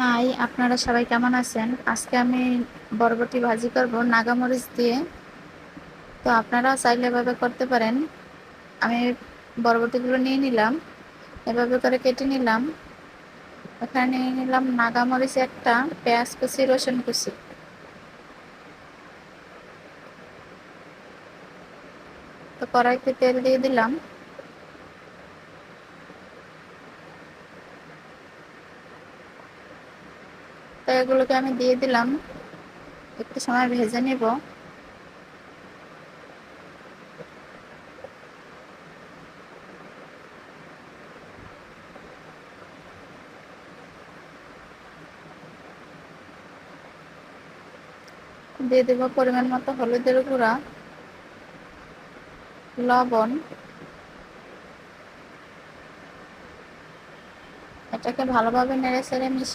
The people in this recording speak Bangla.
হাই, আপনারা সবাই কেমন আছেন? আজকে আমি বরবটি ভাজি করব নাগামরিচ দিয়ে। তো আপনারা চাইলে এভাবে করতে পারেন। আমি বরবটিগুলো নিয়ে নিলাম, এভাবে করে কেটে নিলাম। এখানে নিয়ে নিলাম নাগামরিচ একটা, পেঁয়াজ কুচি, রসুন কুচি। তো কড়াইতে তেল দিয়ে দিলাম। তো এগুলোকে আমি দিয়ে দিলাম, একটু সময় ভেজে নেব। দিয়ে দেব পরিমাণ মতো হলুদের গুঁড়া, লবণ। এটাকে ভালোভাবে নেড়ে চেড়ে